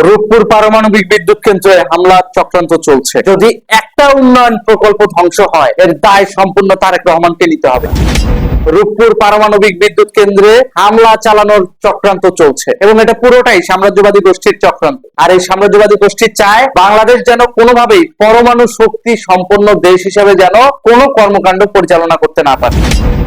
রূপপুর পারমাণবিক বিদ্যুৎ কেন্দ্রে হামলার চক্রান্ত চলছে। যদি একটা উন্নয়ন প্রকল্প ধ্বংস হয়, এর দায় সম্পূর্ণ তারেক রহমানকে নিতে হবে। রূপপুর পারমাণবিক বিদ্যুৎ কেন্দ্রে হামলা চালানোর চক্রান্ত চলছে এবং এটা পুরোটাই সাম্রাজ্যবাদী গোষ্ঠীর চক্রান্ত। আর এই সাম্রাজ্যবাদী গোষ্ঠী চায় বাংলাদেশ যেন কোনোভাবেই পরমাণু শক্তি সম্পন্ন দেশ হিসেবে যেন কোনো কর্মকাণ্ড পরিচালনা করতে না পারে।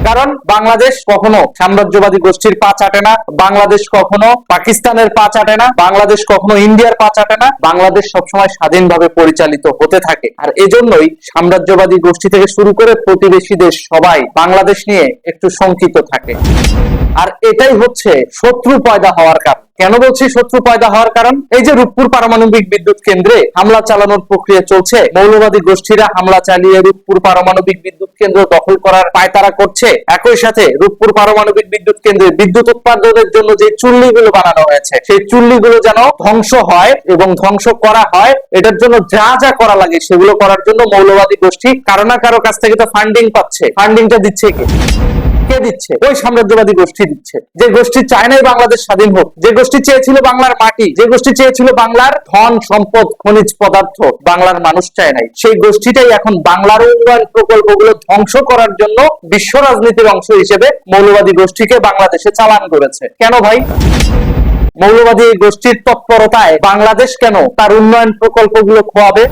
কারণ বাংলাদেশ কখনো সাম্রাজ্যবাদী গোষ্ঠীর পা চাটে না, বাংলাদেশ কখনো পাকিস্তানের পা চাটে না, বাংলাদেশ কখনো ইন্ডিয়ার পা চাটে না। বাংলাদেশ সবসময় স্বাধীনভাবে পরিচালিত হতে থাকে। আর এজন্যই সাম্রাজ্যবাদী গোষ্ঠী থেকে শুরু করে প্রতিবেশী দেশ সবাই বাংলাদেশ নিয়ে একটু শঙ্কিত থাকে। আর এটাই হচ্ছে শত্রু পয়দা হওয়ার কারণ। কেন বলছি শত্রু পয়দা হওয়ার কারণ? এই যে রূপপুর পারমাণবিক বিদ্যুৎ কেন্দ্রে হামলা চালানোর প্রক্রিয়া চলছে, মৌলবাদী গোষ্ঠীরা হামলা চালিয়ে রূপপুর পারমাণবিক বিদ্যুৎ কেন্দ্র দখল করার পায়তারা করছে। একই সাথে রূপপুর পারমাণবিক বিদ্যুৎ কেন্দ্রে বিদ্যুৎ উৎপাদনের জন্য যে চুল্লিগুলো বানানো হয়েছে, সেই চুল্লিগুলো যেন ধ্বংস হয় এবং ধ্বংস করা হয়। এটার জন্য যা যা করা লাগে সেগুলো করার জন্য মৌলবাদী গোষ্ঠী কারো না কারো কাছ থেকে তো ফান্ডিং পাচ্ছে। ফান্ডিংটা দিচ্ছে কে দিচ্ছে? ওই সাম্রাজ্যবাদী গোষ্ঠী দিচ্ছে। যে গোষ্ঠী চায় নাই বাংলাদেশ স্বাধীন হোক, যে গোষ্ঠী চেয়েছিল বাংলার মাটি, যে গোষ্ঠী চেয়েছিল বাংলার ধন সম্পদ খনিজ পদার্থ, বাংলার মানুষ চায় নাই, সেই গোষ্ঠীটাই এখন বাংলার উন্নয়ন প্রকল্পগুলো ধ্বংস করার জন্য বিশ্ব রাজনীতির অংশ হিসেবে মৌলবাদী গোষ্ঠীকে বাংলাদেশে চালান করেছে। কেন ভাই? মৌলবাদী এই গোষ্ঠীর তৎপরতায় বাংলাদেশ কেন তার উন্নয়ন প্রকল্পগুলো খোয়াবে?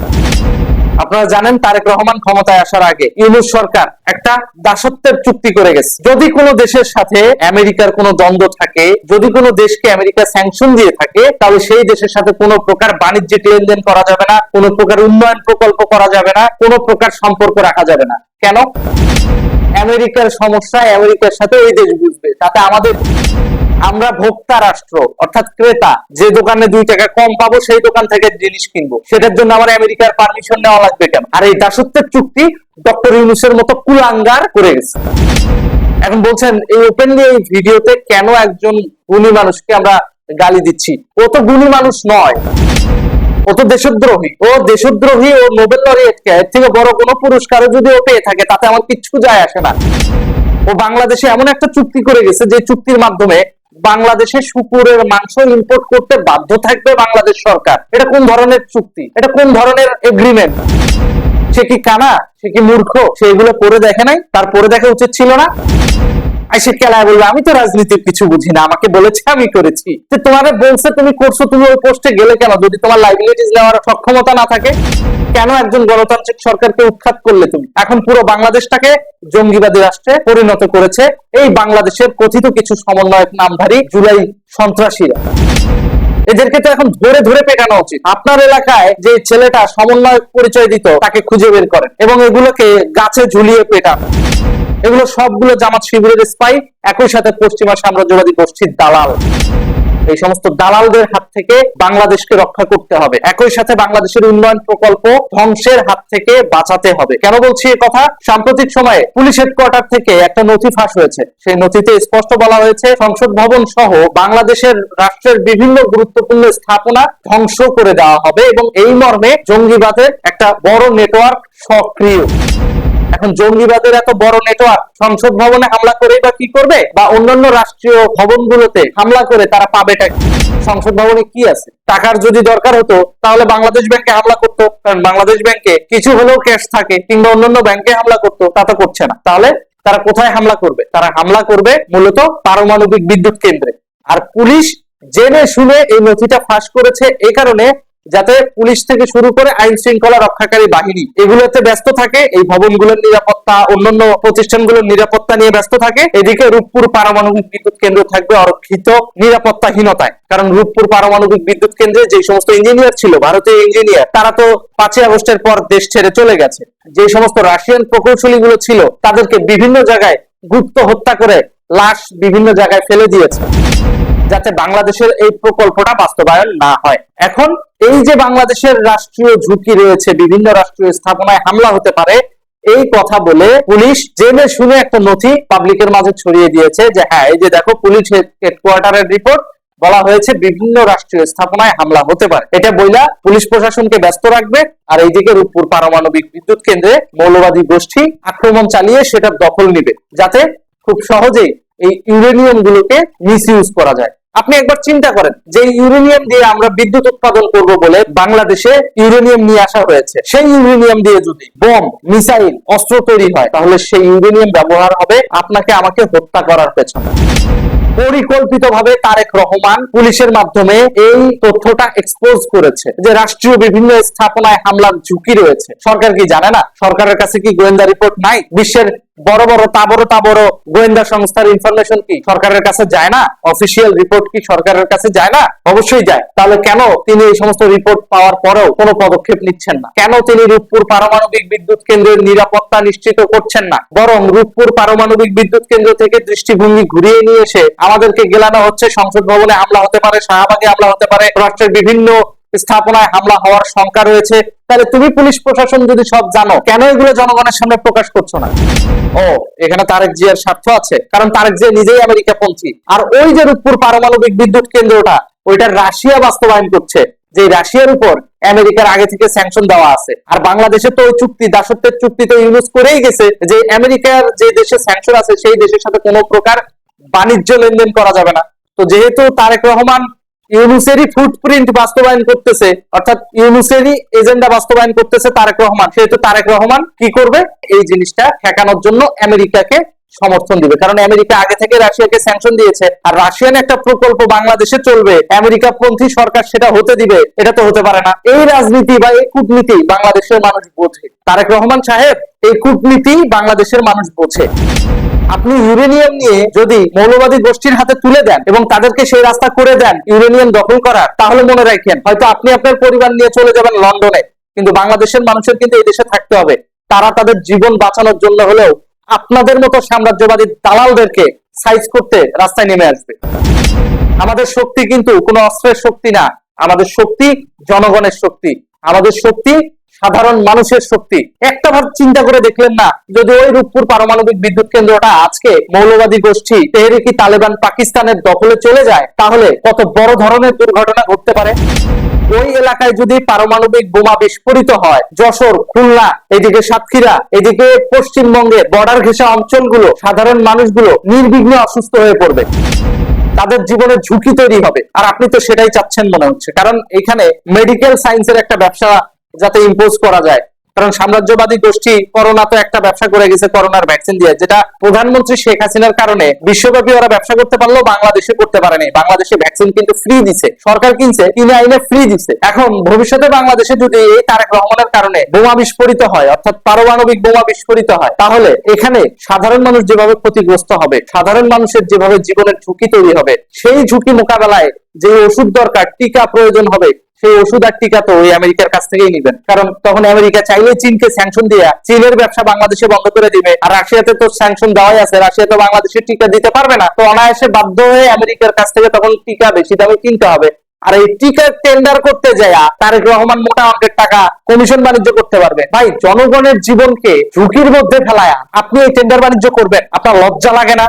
আপনারা জানেন তারেক রহমান ক্ষমতায় আসার আগে ইউনূস সরকার একটা দাসত্বের চুক্তি করে গেছে। যদি কোনো দেশের সাথে আমেরিকার কোনো দ্বন্দ্ব থাকে, যদি কোনো দেশকে আমেরিকা স্যাংশন দিয়ে থাকে, তাহলে সেই দেশের সাথে কোনো প্রকার বাণিজ্যিক লেনদেন করা যাবে না, কোনো প্রকার উন্নয়ন প্রকল্প করা যাবে না, কোনো প্রকার সম্পর্ক রাখা যাবে না। কেন? আমেরিকার সমস্যা আমেরিকার সাথে ওই দেশ বুঝবে, তাতে আমাদের, আমরা ভোক্তা রাষ্ট্র অর্থাৎ ক্রেতা, যে দোকানে 2 টাকা কম পাবো সেই দোকান থেকে জিনিস কিনবো, সেটার জন্য আমার আমেরিকার পারমিশন নেওয়া লাগবে কেন? আর এই দাসত্বের চুক্তি ডক্টর ইউনূসের মতো কুলাঙ্গার করে গেছে। এখন বলছেন এই ওপেনলি এই ভিডিওতে কেন একজন গুণী মানুষকে আমরা গালি দিচ্ছি? ও তো গুণী মানুষ নয়, ও তো দেশদ্রোহী। ও দেশদ্রোহী, ও নোবেল লরিয়েটকে এর থেকে বড় কোনো পুরস্কারও যদি ও পেয়ে থাকে তাতে আমার কিচ্ছু যায় আসে না। ও বাংলাদেশে এমন একটা চুক্তি করে গেছে যে চুক্তির মাধ্যমে বাংলাদেশে শুকুরের মাংস ইম্পোর্ট করতে বাধ্য থাকবে বাংলাদেশ সরকার। এটা কোন ধরনের চুক্তি? এটা কোন ধরনের এগ্রিমেন্ট? সে কি কানা? সে কি মূর্খ? সে এগুলো পড়ে দেখে নাই? তার পড়ে দেখা উচিত ছিল না? সে কেলায় বলবে আমি তো রাজনীতির কিছু বুঝি না, আমাকে বলেছে আমি করেছি। তোমারে বলছে তুমি করছো, তুমি ওই পোস্টে গেলে কেন? যদি তোমার লাইবিলিটিস নেওয়ার সক্ষমতা না থাকে, কেন একজন গণতান্ত্রিক সরকারকে উৎখাত করলে তুমি? এখন পুরো বাংলাদেশটাকে জঙ্গিবাদী রাষ্ট্রে পরিণত করেছে এই বাংলাদেশের কথিত কিছু সমন্বয়ক নামধারী জুলাই সন্ত্রাসীরা। এদেরকে তো এখন ধরে ধরে পেটানো উচিত। আপনার এলাকায় যে ছেলেটা সমন্বয়ক পরিচয় দিত তাকে খুঁজে বের করেন এবং এগুলোকে গাছে ঝুলিয়ে পেটান। এগুলো সবগুলো জামাত শিবিরের স্পাই, একই সাথে পশ্চিমা সাম্রাজ্যবাদী গোষ্ঠীর দালাল। এই সমস্ত দালালদের হাত থেকে বাংলাদেশকে রক্ষা করতে হবে, একই সাথে বাংলাদেশের উন্নয়ন প্রকল্প ধ্বংসের হাত থেকে বাঁচাতে হবে। কেন বলছি এই কথা? সাম্প্রতিক সময়ে পুলিশ হেডকোয়ার্টার থেকে একটা নথি ফাঁস হয়েছে। সেই নথিতে স্পষ্ট বলা হয়েছে সংসদ ভবন সহ বাংলাদেশের রাষ্ট্রের বিভিন্ন গুরুত্বপূর্ণ স্থাপনা ধ্বংস করে দেওয়া হবে এবং এই মর্মে জঙ্গিবাদের একটা বড় নেটওয়ার্ক সক্রিয়। এখন জঙ্গিবাদের এত বড় নেটওয়ার্ক সংসদ ভবনে হামলা করে বা কি করবে, বা অন্যান্য রাষ্ট্রীয় ভবনগুলোতে হামলা করে তারা পাবেটা কি? সংসদ ভবনে কি আছে? টাকার যদি দরকার হতো তাহলে বাংলাদেশ ব্যাংকে হামলা করতো, কারণ বাংলাদেশ ব্যাংকে কিছু হলেও ক্যাশ থাকে, কিংবা অন্যান্য ব্যাংকে হামলা করতো, তা তো করছে না। তাহলে তারা কোথায় হামলা করবে? তারা হামলা করবে মূলত পারমাণবিক বিদ্যুৎ কেন্দ্রে। আর পুলিশ জেনে শুনে এই নথিটা ফাঁস করেছে এই কারণে, যাতে পুলিশ থেকে শুরু করে আইন শৃঙ্খলা রক্ষাকারী বাহিনী এগুলোতে ব্যস্ত থাকে, এই ভবনগুলোর নিরাপত্তা, অন্যান্য প্রতিষ্ঠানগুলোর নিরাপত্তা নিয়ে ব্যস্ত থাকে। এদিকে রূপপুর পারমাণবিক বিদ্যুৎ কেন্দ্র থাকবে অরক্ষিত নিরাপত্তাহীনতায়। কারণ রূপপুর পারমাণবিক বিদ্যুৎ কেন্দ্রে যে সমস্ত ইঞ্জিনিয়ার ছিল, ভারতীয় ইঞ্জিনিয়ার, তারা তো 5ই আগস্টের পর দেশ ছেড়ে চলে গেছে। যে সমস্ত রাশিয়ান প্রকৌশলী গুলো ছিল তাদেরকে বিভিন্ন জায়গায় গুপ্ত হত্যা করে লাশ বিভিন্ন জায়গায় ফেলে দিয়েছে, যাতে বাংলাদেশের এই প্রকল্পটা বাস্তবায়ন না হয়। এখন এই যে বাংলাদেশের রাষ্ট্রীয় ঝুঁকি রয়েছে, বিভিন্ন রাষ্ট্রীয় স্থাপনায় হামলা হতে পারে, এই কথা বলে পুলিশ জেনে শুনে একটা নথি পাবলিকের মাঝে ছড়িয়ে দিয়েছে যে হ্যাঁ, এই যে দেখো পুলিশ হেডকোয়ার্টারের রিপোর্ট, বলা হয়েছে বিভিন্ন রাষ্ট্রীয় স্থাপনায় হামলা হতে পারে। এটা বইলা পুলিশ প্রশাসনকে ব্যস্ত রাখবে, আর এইদিকে রূপপুর পারমাণবিক বিদ্যুৎ কেন্দ্রে মৌলবাদী গোষ্ঠী আক্রমণ চালিয়ে সেটা দখল নিবে, যাতে খুব সহজেই এই ইউরেনিয়াম গুলোকে মিসইউজ করা যায়। আপনি একবার চিন্তা করেন, যে ইউরেনিয়াম দিয়ে আমরা বিদ্যুৎ উৎপাদন করব বলে বাংলাদেশে ইউরেনিয়াম নিয়ে আসা হয়েছে, সেই ইউরেনিয়াম দিয়ে যদি বোম, মিসাইল, অস্ত্র তৈরি হয়, তাহলে সেই ইউরেনিয়াম ব্যবহার হবে আপনাকে আমাকে হত্যা করার পেছনে। পরিকল্পিতভাবে তারেক রহমান পুলিশের মাধ্যমে এই তথ্যটা এক্সপোজ করেছে যে রাষ্ট্রীয় বিভিন্ন স্থাপনায় হামলার ঝুঁকি রয়েছে। সরকার কি জানে না? সরকারের কাছে কি গোয়েন্দা রিপোর্ট নাই? বিশ্বের বড় বড় তাবড় গোয়েন্দা সংস্থার ইনফরমেশন কি সরকারের কাছে যায় না? অফিসিয়াল রিপোর্ট কি সরকারের কাছে যায় না? অবশ্যই যায়। তাহলে কেন তিনি এই সমস্ত রিপোর্ট পাওয়ার পরেও কোনো পদক্ষেপ নিচ্ছেন না? কেন তিনি রূপপুর পারমাণবিক বিদ্যুৎ কেন্দ্রের নিরাপত্তা নিশ্চিত করছেন না? বরং রূপপুর পারমাণবিক বিদ্যুৎ কেন্দ্র থেকে দৃষ্টিভঙ্গি ঘুরিয়ে নিয়ে এসে আমাদেরকে গেলানো হচ্ছে সংসদ ভবনে হামলা হতে পারে, শাহবাগে হামলা হতে পারে, রাষ্ট্রের বিভিন্ন স্থাপনায় হামলা হওয়ার শঙ্কা রয়েছে। তাহলে তুমি পুলিশ প্রশাসন যদি সব জানো, কেন এগুলো জনগণের সামনে প্রকাশ করছো না? ও, এখানে তারেক জিয়ার স্বার্থ আছে, কারণ তারেক জিয়া নিজেই আমেরিকাপন্থী। আর ওই যে রূপপুর পারমাণবিক বিদ্যুৎ কেন্দ্রটা, ওইটা রাশিয়া বাস্তবায়ন করছে, যে রাশিয়ার উপর আমেরিকার আগে থেকে স্যাংশন দেওয়া আছে। আর বাংলাদেশে তো ওই চুক্তি, দাসত্বের চুক্তি তো ইউজ করেই গেছে যে আমেরিকার যে দেশে স্যাংশন আছে সেই দেশের সাথে কোনো প্রকার বাণিজ্য লেনদেন করা যাবে না। তো যেহেতু তারেক রহমান ইউনুসেরই ফুটপ্রিন্ট বাস্তবায়ন করতেছে, অর্থাৎ ইউনুসেরই এজেন্ডা বাস্তবায়ন করতেছে তারেক রহমান, সেহেতু তারেক রহমান কি করবে? এই জিনিসটা ঠেকানোর জন্য আমেরিকাকে সমর্থন দিবে। কারণ আমেরিকা আগে থেকে রাশিয়াকে স্যাংশন দিয়েছে, আর রাশিয়ান একটা প্রকল্প বাংলাদেশে চলবে, আমেরিকা পন্থী সরকার সেটা হতে দিবে? এটা তো হতে পারে না। এই রাজনীতি বা এই কূটনীতি বাংলাদেশের মানুষ বোঝে। তারেক রহমান সাহেব, এই কূটনীতি বাংলাদেশের মানুষ বোঝে। আপনি ইউরেনিয়াম নিয়ে যদি মৌলবাদী গোষ্ঠীর হাতে তুলে দেন এবং তাদেরকে সেই রাস্তা করে দেন ইউরেনিয়াম দখল করার, তাহলে মনে রাখেন হয়তো আপনি আপনার পরিবার নিয়ে চলে যাবেন লন্ডনে, কিন্তু বাংলাদেশের মানুষের কিন্তু এই দেশে থাকতে হবে। তারা তাদের জীবন বাঁচানোর জন্য হলেও আপনাদের মতো সাম্রাজ্যবাদী দালালদেরকে সাইজ করতে রাস্তায় নেমে আসবে। আমাদের শক্তি কিন্তু কোনো অস্ত্রের শক্তি না, আমাদের শক্তি জনগণের শক্তি, আমাদের শক্তি সাধারণ মানুষের শক্তি। একটা ভাব চিন্তা করে দেখলেন না, যদি ওই রূপপুর পারমাণবিক বিদ্যুৎ কেন্দ্রটা আজকে মৌলবাদী গোষ্ঠী তেহরিকি তালেবান পাকিস্তানের দখলে চলে যায়, তাহলে কত বড় ধরনের দুর্ঘটনা ঘটতে পারে। ওই এলাকায় যদি পারমাণবিক বোমা বিস্ফোরিত হয়, যশোর, খুলনা, এদিকে সাতক্ষীরা, এদিকে পশ্চিমবঙ্গের বর্ডার ঘেঁষা অঞ্চলগুলো, সাধারণ মানুষগুলো নির্বিঘ্নে অসুস্থ হয়ে পড়বে, তাদের জীবনের ঝুঁকি তৈরি হবে। আর আপনি তো সেটাই চাচ্ছেন মনে হচ্ছে, কারণ এখানে মেডিকেল সায়েন্সের একটা ব্যবসা যাতে ইম্পোজ করা যায়। কারণ সাম্রাজ্যবাদী গোষ্ঠী করোনা তো একটা ব্যবসা করে গেছে, করোনার ভ্যাকসিন দিয়ে, যেটা প্রধানমন্ত্রী শেখ হাসিনার কারণে বিশ্বব্যাপী ওরা ব্যবসা করতে পারলো, বাংলাদেশে করতে পারেনি। বাংলাদেশে ভ্যাকসিন কিন্তু ফ্রি দিছে, সরকার কিনছে, কিনে আইনে ফ্রি দিছে। এখন ভবিষ্যতে বাংলাদেশে যদি এই তারেক রহমানের কারণে বোমা বিস্ফোরিত হয়, অর্থাৎ পারমাণবিক বোমা বিস্ফোরিত হয়, তাহলে এখানে সাধারণ মানুষ যেভাবে ক্ষতিগ্রস্ত হবে, সাধারণ মানুষের যেভাবে জীবনের ঝুঁকি তৈরি হবে, সেই ঝুঁকি মোকাবেলায় যে ওষুধ দরকার, টিকা প্রয়োজন হবে, সেই ওষুধ আর টিকা তো ওই আমেরিকার কাছ থেকেই নিবেন। কারণ তখন আমেরিকা চাইলে চীনকে স্যাংশন দিয়ে চীনের ব্যবসা বাংলাদেশে বন্ধ করে দিবে। আর রাশিয়াতে তো স্যাংশন দেওয়াই আছে, রাশিয়া তো বাংলাদেশে টিকা দিতে পারবে না, তো অনায়াসে বাধ্য হয়ে আমেরিকার কাছ থেকে তখন টিকা বেশি দামে কিনতে হবে। আর এই টিকার টেন্ডার করতে যায় তারেক রহমান মোটা অঙ্কের টাকা কমিশন বাণিজ্য করতে পারবে। ভাই, জনগণের জীবনকে ঝুঁকির মধ্যে ফেলায়া আপনি এই টেন্ডার বাণিজ্য করবেন? আপনার লজ্জা লাগে না?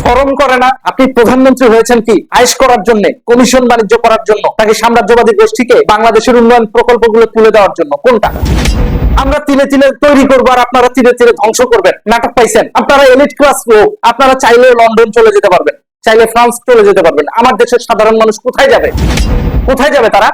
শরম করে না? আপনি প্রধানমন্ত্রী হয়েছেন কি আইশ করার জন্য, কমিশন বাণিজ্য করার জন্য, নাকি সাম্রাজ্যবাদী গোষ্ঠীকে বাংলাদেশের উন্নয়ন প্রকল্পগুলো তুলে দেওয়ার জন্য? কোনটা? আমরা তিলে তিলে তৈরি করবো আর আপনারা তিলে তিলে ধ্বংস করবেন। নাটক পাইছেন? আপনারা এলিট ক্লাস লোক, আপনারা চাইলে লন্ডন চলে যেতে পারবেন, চাইলে ফ্রান্স চলে যেতে পারবেন। আমার দেশের সাধারণ মানুষ কোথায় যাবে? কোথায় যাবে তারা?